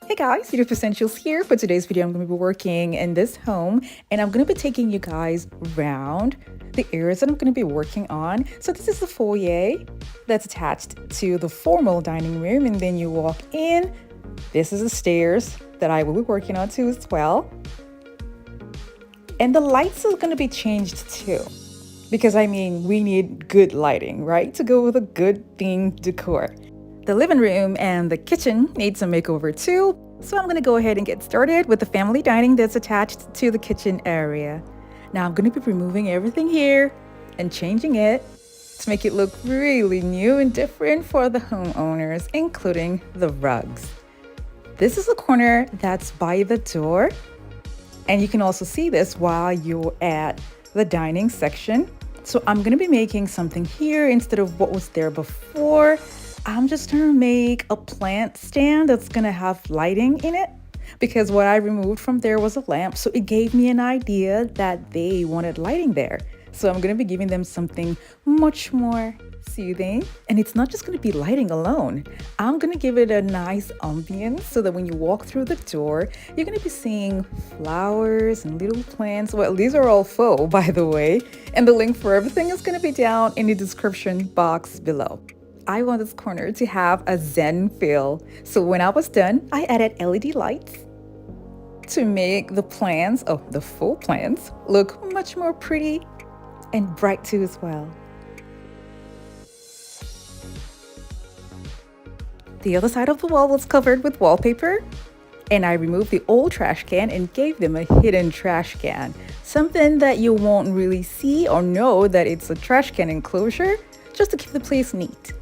Hey guys, Yoduvh Essentials here. For today's video, I'm going to be working in this home and I'm going to be taking you guys around the areas that I'm going to be working on. So this is the foyer that's attached to the formal dining room, and then you walk in. This is the stairs that I will be working on too as well. And the lights are going to be changed too, because I mean, we need good lighting, right? To go with a good themed decor. The living room and the kitchen need some makeover too, so I'm going to go ahead and get started with the family dining that's attached to the kitchen area. Now I'm going to be removing everything here and changing it to make it look really new and different for the homeowners, including the rugs. This is the corner that's by the door, and you can also see this while you're at the dining section. So I'm going to be making something here instead of what was there before. I'm just going to make a plant stand that's going to have lighting in it, because what I removed from there was a lamp, so it gave me an idea that they wanted lighting there. So I'm going to be giving them something much more soothing, and it's not just going to be lighting alone. I'm going to give it a nice ambience so that when you walk through the door, you're going to be seeing flowers and little plants. Well, these are all faux, by the way, and the link for everything is going to be down in the description box below. I want this corner to have a zen feel, so when I was done, I added LED lights to make the plants, the full plants, look much more pretty and bright too as well. The other side of the wall was covered with wallpaper, and I removed the old trash can and gave them a hidden trash can, something that you won't really see or know that it's a trash can enclosure, just to keep the place neat.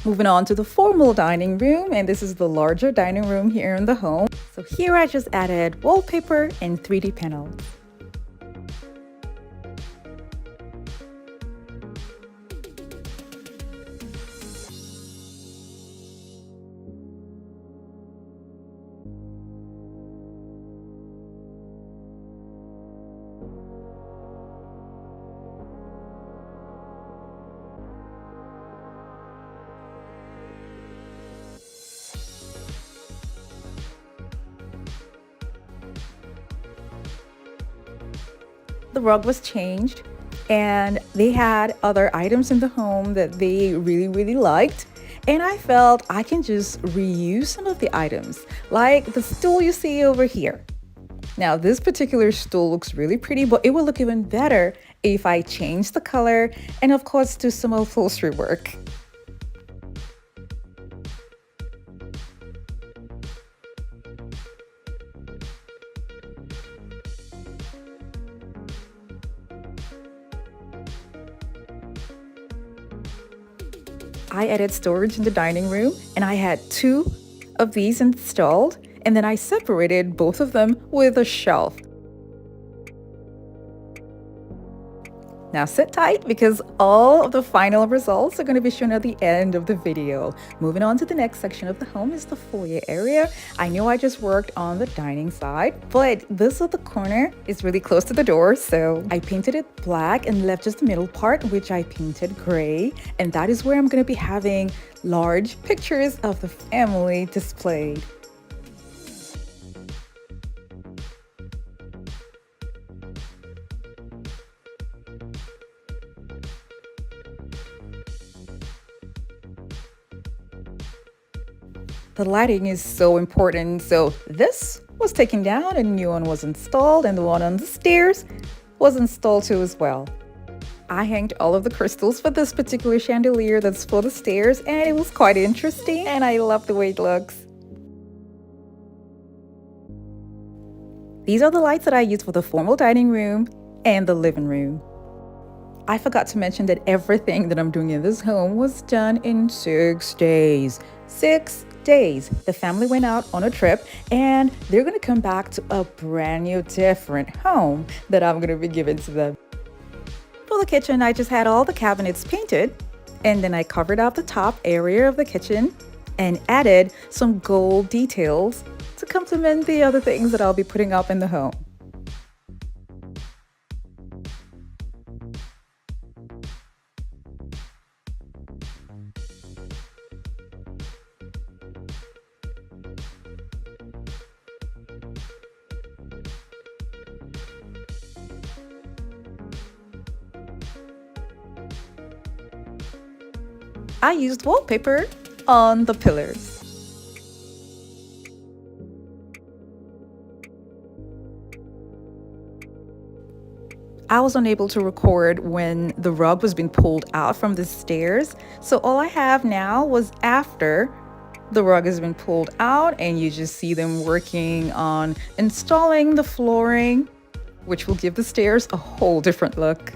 Moving on to the formal dining room, and this is the larger dining room here in the home. So here I just added wallpaper and 3D panels. The rug was changed, and they had other items in the home that they really liked, and I felt I can just reuse some of the items, like the stool you see over here. Now this particular stool looks really pretty, but it will look even better if I change the color and of course do some upholstery work. I added storage in the dining room, and I had 2 of these installed, and then I separated both of them with a shelf. Now sit tight, because all of the final results are going to be shown at the end of the video. Moving on to the next section of the home is the foyer area. I know I just worked on the dining side, but this other corner is really close to the door, so I painted it black and left just the middle part, which I painted gray, and that is where I'm going to be having large pictures of the family displayed. The lighting is so important, so this was taken down, a new one was installed, and the one on the stairs was installed too as well. I hanged all of the crystals for this particular chandelier that's for the stairs, and it was quite interesting, and I love the way it looks. These are the lights that I used for the formal dining room and the living room. I forgot to mention that everything that I'm doing in this home was done in 6 days. 6 days. The family went out on a trip, and they're going to come back to a brand new, different home that I'm going to be giving to them. For the kitchen, I just had all the cabinets painted, and then I covered up the top area of the kitchen and added some gold details to complement the other things that I'll be putting up in the home. I used wallpaper on the pillars. I was unable to record when the rug was being pulled out from the stairs, so all I have now was after the rug has been pulled out and you just see them working on installing the flooring, which will give the stairs a whole different look.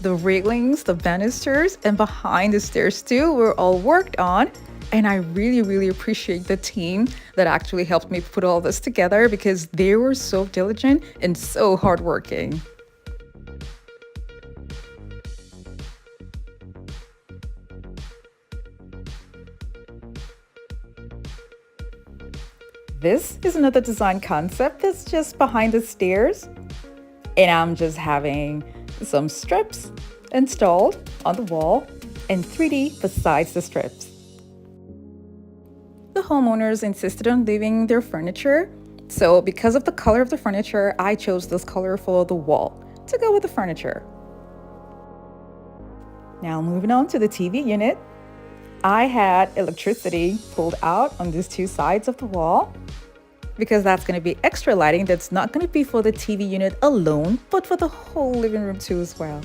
The railings, the banisters, and behind the stairs too were all worked on. And I really appreciate the team that actually helped me put all this together because they were so diligent and so hardworking. This is another design concept that's just behind the stairs. And I'm just having some strips installed on the wall and 3D besides the strips. The homeowners insisted on leaving their furniture, so because of the color of the furniture, I chose this color for the wall to go with the furniture. Now moving on to the TV unit. I had electricity pulled out on these two sides of the wall because that's going to be extra lighting that's not going to be for the TV unit alone, but for the whole living room too as well.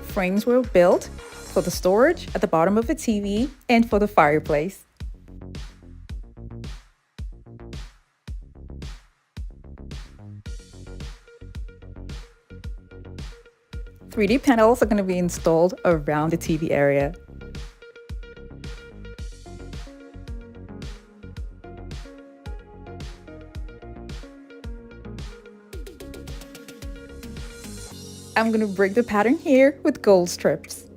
Frames were built for the storage at the bottom of the TV and for the fireplace. "3D panels are going to be installed around the TV area. I'm going to break the pattern here with gold strips.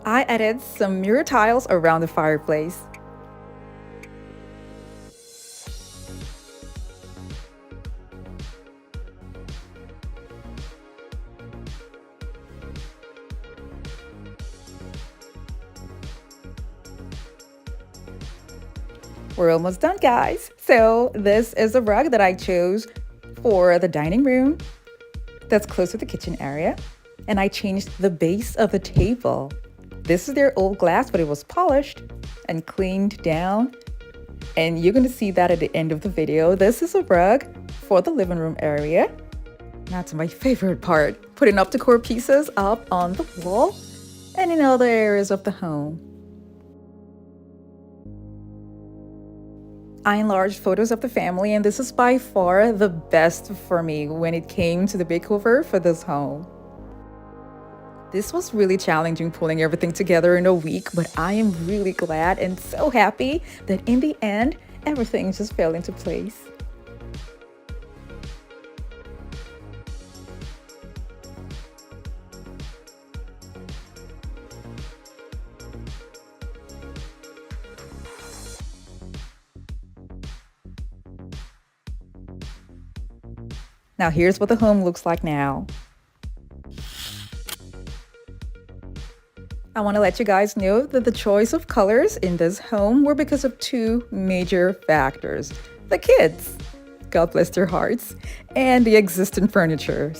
I added some mirror tiles around the fireplace. We're almost done, guys. So this is a rug that I chose for the dining room that's close to the kitchen area. And I changed the base of the table. This is their old glass, but it was polished and cleaned down. And you're going to see that at the end of the video. This is a rug for the living room area. That's my favorite part, putting up decor pieces up on the wall and in other areas of the home. I enlarged photos of the family, and this is by far the best for me when it came to the makeover for this home. This was really challenging pulling everything together in a week, but I am really glad and so happy that in the end, everything just fell into place. Now here's what the home looks like now. I want to let you guys know that the choice of colors in this home were because of two major factors: the kids, God bless their hearts, and the existing furniture.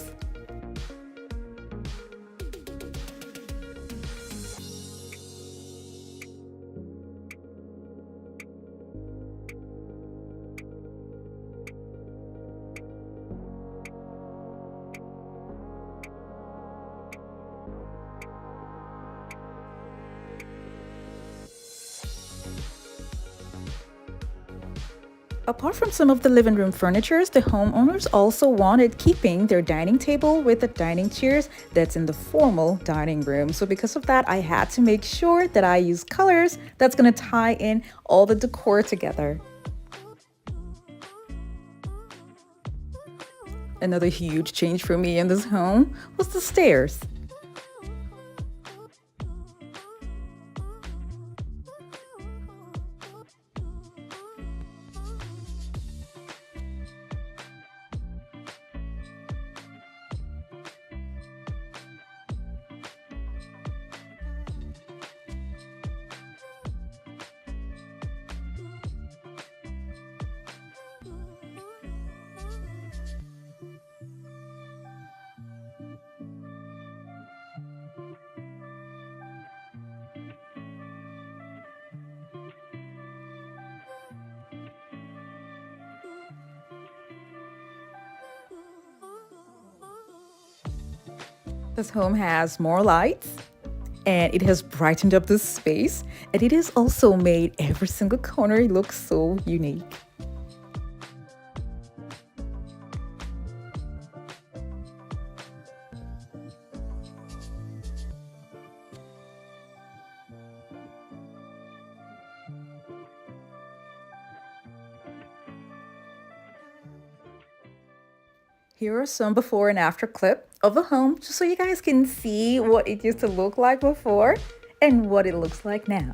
Apart from some of the living room furnitures, the homeowners also wanted keeping their dining table with the dining chairs that's in the formal dining room. So because of that, I had to make sure that I use colors that's going to tie in all the decor together. Another huge change for me in this home was the stairs. This home has more lights, and it has brightened up this space, and it has also made every single corner look so unique. Here are some before and after clip of the home, just so you guys can see what it used to look like before and what it looks like now.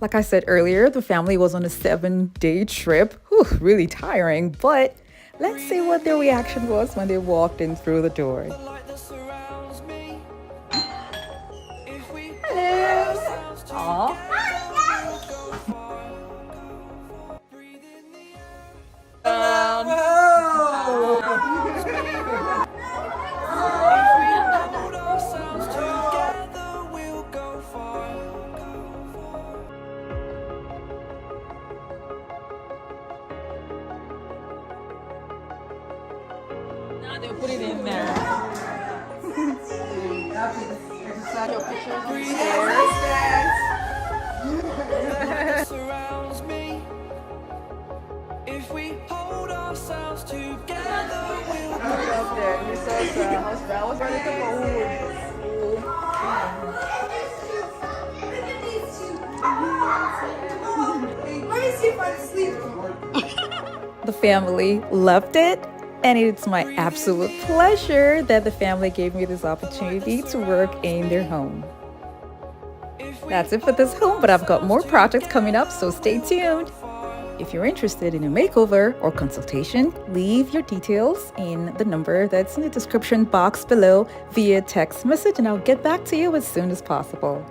Like I said earlier, the family was on a 7-day trip. Whew, really tiring, but let's see what their reaction was when they walked in through the door. Hello! Aww. They'll put it in there. Your pictures surrounds me. If we hold ourselves together, we'll up there. You're so sad. I was ready to go. Let me see if I can sleep. The family loved it. And it's my absolute pleasure that the family gave me this opportunity to work in their home. That's it for this home, but I've got more projects coming up, so stay tuned. If you're interested in a makeover or consultation, leave your details in the number that's in the description box below via text message, and I'll get back to you as soon as possible.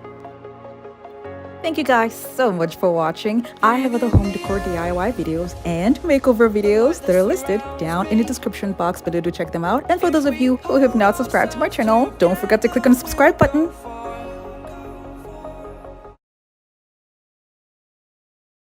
Thank you guys so much for watching. I have other home decor DIY videos and makeover videos that are listed down in the description box below to check them out. And for those of you who have not subscribed to my channel, don't forget to click on the subscribe button.